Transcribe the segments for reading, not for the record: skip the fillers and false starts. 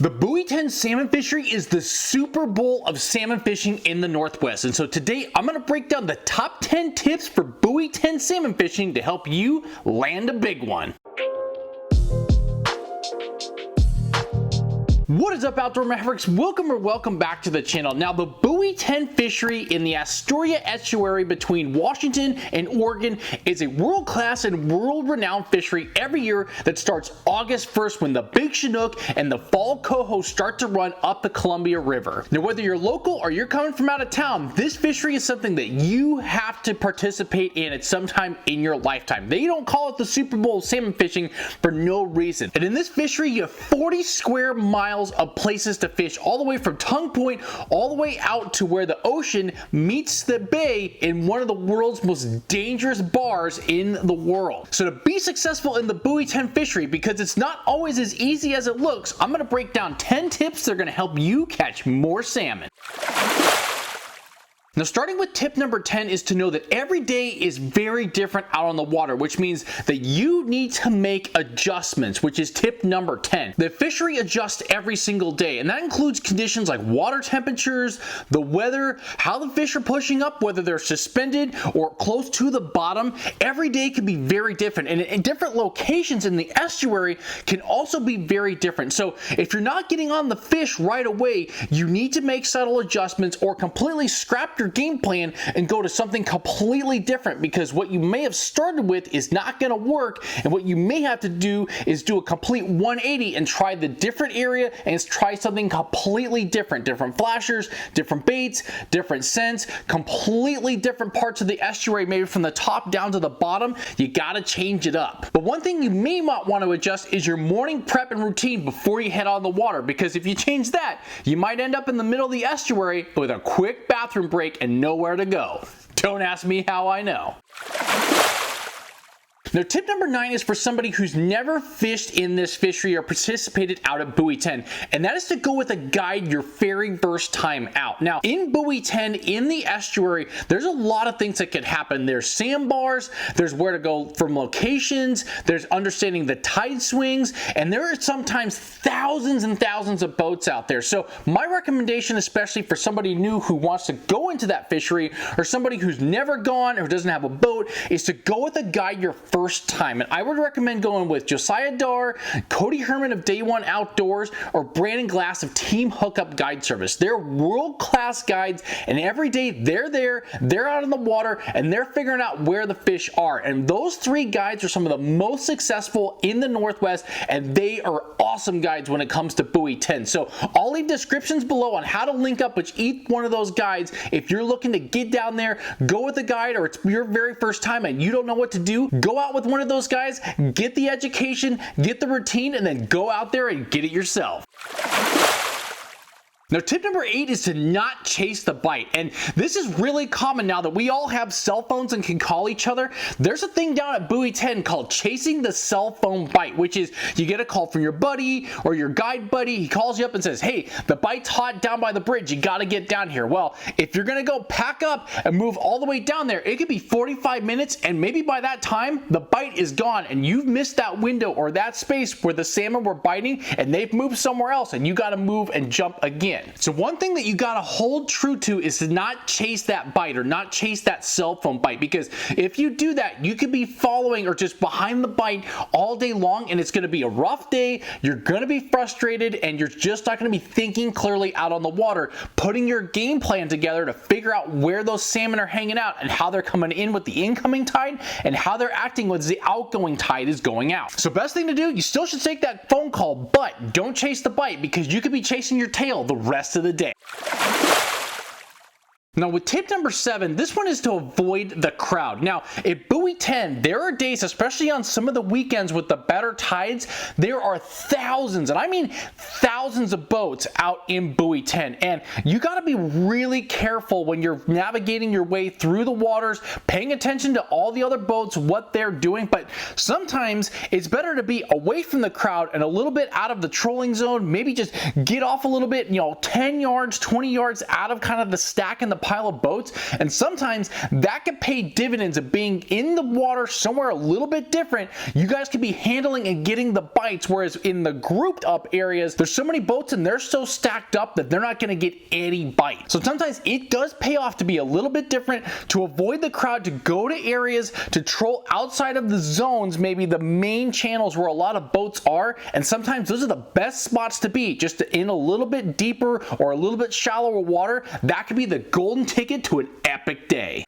The Buoy 10 salmon fishery is the Super Bowl of salmon fishing in the Northwest. And so today I'm going to break down the top 10 tips for Buoy 10 salmon fishing to help you land a big one. What is up, Outdoor Mavericks? Welcome back to the channel. Now, the Buoy 10 fishery in the Astoria estuary between Washington and Oregon is a world-class and world-renowned fishery every year that starts August 1st when the big chinook and the fall coho start to run up the Columbia River. Now, whether you're local or you're coming from out of town, this fishery is something that you have to participate in at some time in your lifetime. They don't call it the Super Bowl of salmon fishing for no reason. And in this fishery, you have 40 square miles of places to fish, all the way from Tongue Point all the way out to where the ocean meets the bay in one of the world's most dangerous bars in the world. So to be successful in the Buoy 10 fishery, because it's not always as easy as it looks, I'm going to break down 10 tips that are going to help you catch more salmon. Now, starting with tip number 10 is to know that every day is very different out on the water, which means that you need to make adjustments, which is tip number 10. The fishery adjusts every single day, and that includes conditions like water temperatures, the weather, how the fish are pushing up, whether they're suspended or close to the bottom. Every day can be very different, and different locations in the estuary can also be very different. So if you're not getting on the fish right away, you need to make subtle adjustments or completely scrap your game plan and go to something completely different, because what you may have started with is not going to work, and what you may have to do is do a complete 180 and try the different area and try something completely different. Different flashers, different baits, different scents, completely different parts of the estuary, maybe from the top down to the bottom. You got to change it up. But one thing you may not want to adjust is your morning prep and routine before you head on the water, because if you change that, you might end up in the middle of the estuary with a quick bathroom break and nowhere to go. Don't ask me how I know. Now, tip number 9 is for somebody who's never fished in this fishery or participated out at Buoy 10, and that is to go with a guide your very first time out. Now, in Buoy 10, in the estuary, there's a lot of things that could happen. There's sandbars, there's where to go from locations, there's understanding the tide swings, and there are sometimes thousands and thousands of boats out there. So my recommendation, especially for somebody new who wants to go into that fishery, or somebody who's never gone or doesn't have a boat, is to go with a guide your first time. And I would recommend going with Josiah Darr, Cody Herman of Day One Outdoors, or Brandon Glass of Team Hookup Guide Service. They're world-class guides, and every day they're there, they're out in the water, and they're figuring out where the fish are. And those 3 guides are some of the most successful in the Northwest, and they are awesome guides when it comes to Buoy 10. So I'll leave descriptions below on how to link up with each one of those guides. If you're looking to get down there, go with a guide, or it's your very first time and you don't know what to do, go out with one of those guys, get the education, get the routine, and then go out there and get it yourself. Now, tip number 8 is to not chase the bite. And this is really common now that we all have cell phones and can call each other. There's a thing down at Buoy 10 called chasing the cell phone bite, which is you get a call from your buddy or your guide buddy. He calls you up and says, hey, the bite's hot down by the bridge. You got to get down here. Well, if you're going to go pack up and move all the way down there, it could be 45 minutes, and maybe by that time, the bite is gone, and you've missed that window or that space where the salmon were biting, and they've moved somewhere else, and you got to move and jump again. So one thing that you gotta hold true to is to not chase that bite or not chase that cell phone bite, because if you do that, you could be following or just behind the bite all day long, and it's gonna be a rough day. You're gonna be frustrated, and you're just not gonna be thinking clearly out on the water, putting your game plan together to figure out where those salmon are hanging out and how they're coming in with the incoming tide and how they're acting when the outgoing tide is going out. So best thing to do, you still should take that phone call, but don't chase the bite, because you could be chasing your tail the rest of the day. Now, with tip number 7, this one is to avoid the crowd. Now, at Buoy 10, there are days, especially on some of the weekends with the better tides, there are thousands, and I mean thousands of boats out in Buoy 10. And you got to be really careful when you're navigating your way through the waters, paying attention to all the other boats, what they're doing. But sometimes it's better to be away from the crowd and a little bit out of the trolling zone. Maybe just get off a little bit, 10 yards, 20 yards out of kind of the stack in the pile of boats, and sometimes that could pay dividends of being in the water somewhere a little bit different. You guys could be handling and getting the bites, whereas in the grouped up areas, there's so many boats and they're so stacked up that they're not going to get any bite. So sometimes it does pay off to be a little bit different, to avoid the crowd, to go to areas, to troll outside of the zones, maybe the main channels where a lot of boats are, and sometimes those are the best spots to be, just in a little bit deeper or a little bit shallower water. That could be the golden ticket to an epic day.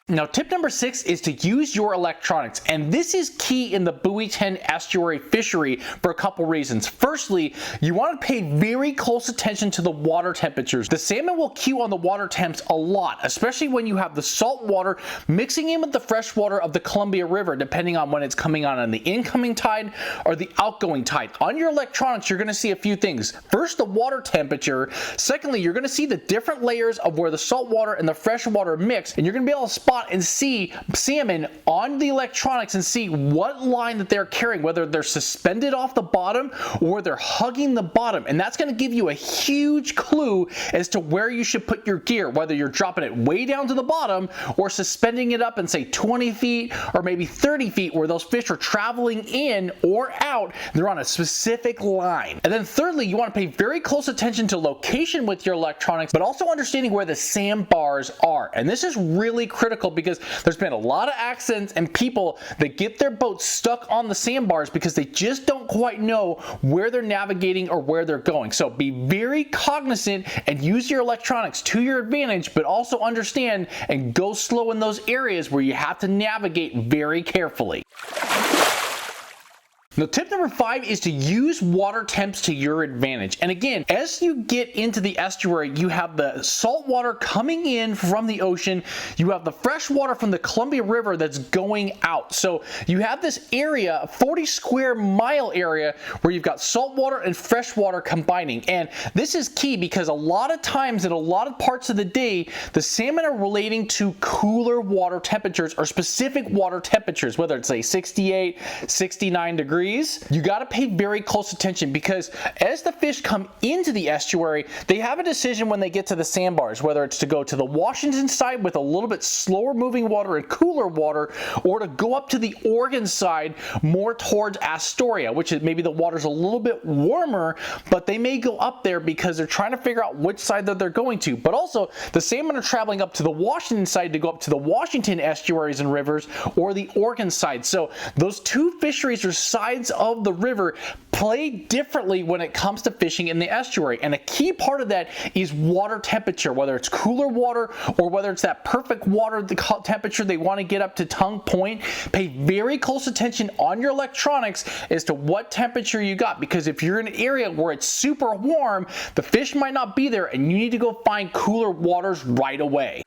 Now, tip number 6 is to use your electronics, and this is key in the Buoy 10 estuary fishery for a couple reasons. Firstly, you want to pay very close attention to the water temperatures. The salmon will cue on the water temps a lot, especially when you have the salt water mixing in with the fresh water of the Columbia River, depending on when it's coming on the incoming tide or the outgoing tide. On your electronics, you're going to see a few things. First, the water temperature. Secondly, you're going to see the different layers of where the salt water and the fresh water mix, and you're going to be able to spot and see salmon on the electronics and see what line that they're carrying, whether they're suspended off the bottom or they're hugging the bottom. And that's going to give you a huge clue as to where you should put your gear, whether you're dropping it way down to the bottom or suspending it up and say 20 feet or maybe 30 feet where those fish are traveling in or out. They're on a specific line. And then thirdly, you want to pay very close attention to location with your electronics, but also understanding where the sandbars are. And this is really critical because there's been a lot of accidents and people that get their boats stuck on the sandbars because they just don't quite know where they're navigating or where they're going. So be very cognizant and use your electronics to your advantage, but also understand and go slow in those areas where you have to navigate very carefully. Now, tip number 5 is to use water temps to your advantage. And again, as you get into the estuary, you have the salt water coming in from the ocean. You have the fresh water from the Columbia River that's going out. So you have this area, a 40 square mile area, where you've got salt water and fresh water combining. And this is key because a lot of times in a lot of parts of the day, the salmon are relating to cooler water temperatures or specific water temperatures, whether it's say 68, 69 degrees. You got to pay very close attention because as the fish come into the estuary, they have a decision when they get to the sandbars, whether it's to go to the Washington side with a little bit slower moving water and cooler water, or to go up to the Oregon side more towards Astoria, which is maybe the water's a little bit warmer, but they may go up there because they're trying to figure out which side that they're going to. But also, the salmon are traveling up to the Washington side to go up to the Washington estuaries and rivers or the Oregon side. So those two fisheries or sides of the river play differently when it comes to fishing in the estuary, and a key part of that is water temperature, whether it's cooler water or whether it's that perfect water temperature they want to get up to tongue point. Pay very close attention on your electronics as to what temperature you got, because if you're in an area where it's super warm, the fish might not be there and you need to go find cooler waters right away.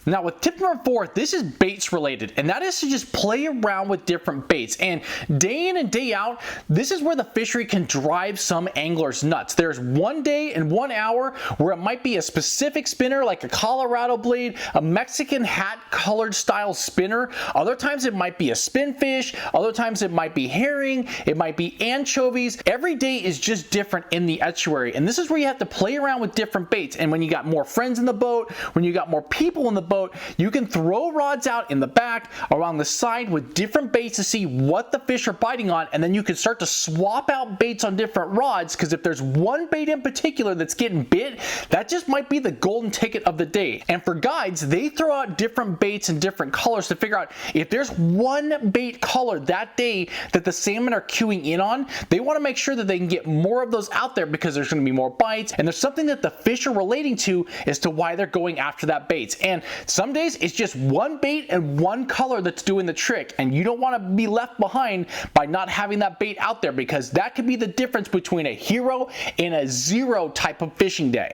Now, with tip number 4, this is baits related, and that is to just play around with different baits. And day in and day out, this is where the fishery can drive some anglers nuts. There's one day and 1 hour where it might be a specific spinner like a Colorado blade, a Mexican hat colored style spinner. Other times it might be a spinfish. Other times it might be herring. It might be anchovies. Every day is just different in the estuary, and this is where you have to play around with different baits. And when you got more friends in the boat, when you got more people in the boat, you can throw rods out in the back, around the side with different baits to see what the fish are biting on, and then you can start to swap out baits on different rods, because if there's one bait in particular that's getting bit, that just might be the golden ticket of the day. And for guides, they throw out different baits and different colors to figure out if there's one bait color that day that the salmon are queuing in on. They want to make sure that they can get more of those out there because there's going to be more bites, and there's something that the fish are relating to as to why they're going after that bait. And some days it's just one bait and one color that's doing the trick, and you don't want to be left behind by not having that bait out there, because that could be the difference between a hero and a zero type of fishing day.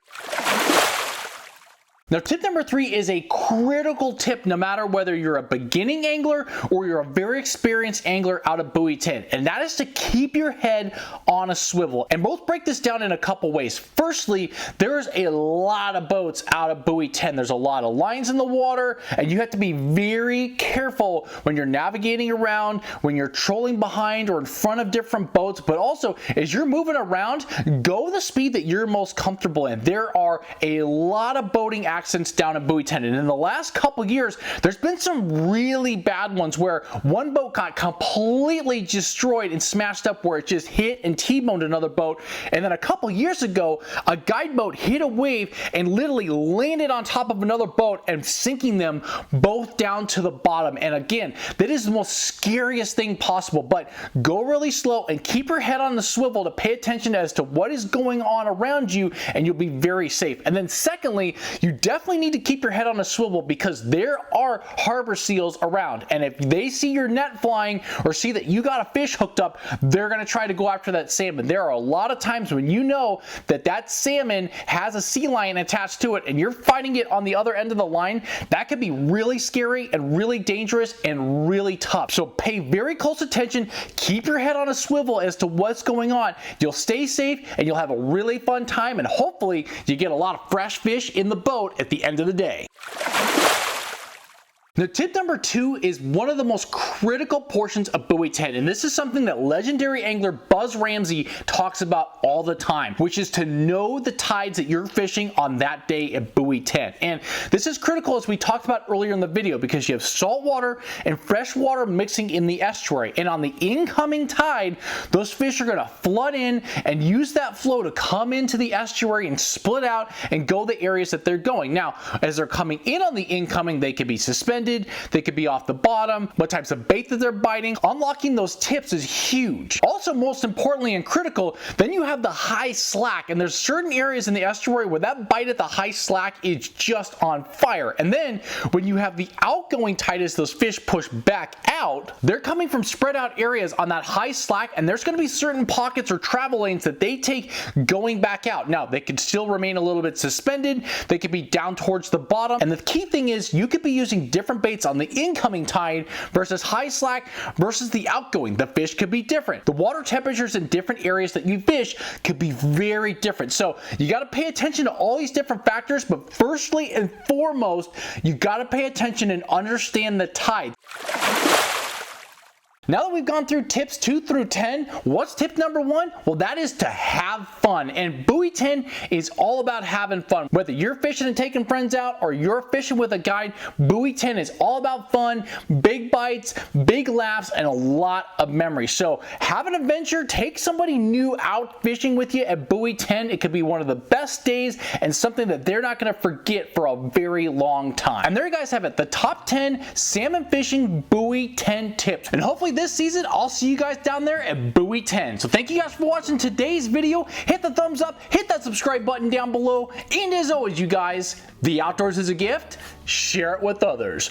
Now, tip number 3 is a critical tip no matter whether you're a beginning angler or you're a very experienced angler out of buoy 10, and that is to keep your head on a swivel. And both break this down in a couple ways. Firstly, there's a lot of boats out of buoy 10. There's a lot of lines in the water, and you have to be very careful when you're navigating around, when you're trolling behind or in front of different boats, but also as you're moving around, go the speed that you're most comfortable in. There are a lot of boating accidents down at buoy 10, and in the last couple years there's been some really bad ones where one boat got completely destroyed and smashed up where it just hit and T-boned another boat, and then a couple years ago a guide boat hit a wave and literally landed on top of another boat and sinking them both down to the bottom. And again, that is the most scariest thing possible, but go really slow and keep your head on the swivel to pay attention as to what is going on around you, and you'll be very safe. And then secondly, you definitely need to keep your head on a swivel because there are harbor seals around, and if they see your net flying or see that you got a fish hooked up, they're going to try to go after that salmon. There are a lot of times when you know that that salmon has a sea lion attached to it and you're fighting it on the other end of the line. That could be really scary and really dangerous and really tough. So pay very close attention, keep your head on a swivel as to what's going on. You'll stay safe and you'll have a really fun time, and hopefully you get a lot of fresh fish in the boat at the end of the day. Now, tip number 2 is one of the most critical portions of buoy 10, and this is something that legendary angler Buzz Ramsey talks about all the time, which is to know the tides that you're fishing on that day at buoy 10. And this is critical, as we talked about earlier in the video, because you have salt water and fresh water mixing in the estuary, and on the incoming tide, those fish are going to flood in and use that flow to come into the estuary and split out and go the areas that they're going. Now, as they're coming in on the incoming, they could be suspended, they could be off the bottom, what types of bait that they're biting. Unlocking those tips is huge. Also, most importantly and critical, then you have the high slack, and there's certain areas in the estuary where that bite at the high slack is just on fire. And then when you have the outgoing tide, as those fish push back out, they're coming from spread out areas on that high slack, and there's going to be certain pockets or travel lanes that they take going back out. Now, they could still remain a little bit suspended, they could be down towards the bottom, and the key thing is you could be using different baits on the incoming tide versus high slack versus the outgoing. The fish could be different. The water temperatures in different areas that you fish could be very different. So you got to pay attention to all these different factors, but firstly and foremost, you got to pay attention and understand the tide. Now that we've gone through tips 2 through 10, what's tip number 1? Well, that is to have fun. And buoy 10 is all about having fun. Whether you're fishing and taking friends out or you're fishing with a guide, buoy 10 is all about fun, big bites, big laughs, and a lot of memories. So have an adventure, take somebody new out fishing with you at buoy 10. It could be one of the best days and something that they're not going to forget for a very long time. And there you guys have it, the top 10 salmon fishing buoy 10 tips. And hopefully this season, I'll see you guys down there at buoy 10. So thank you guys for watching today's video. Hit the thumbs up, hit that subscribe button down below, and as always, you guys, the outdoors is a gift. Share it with others.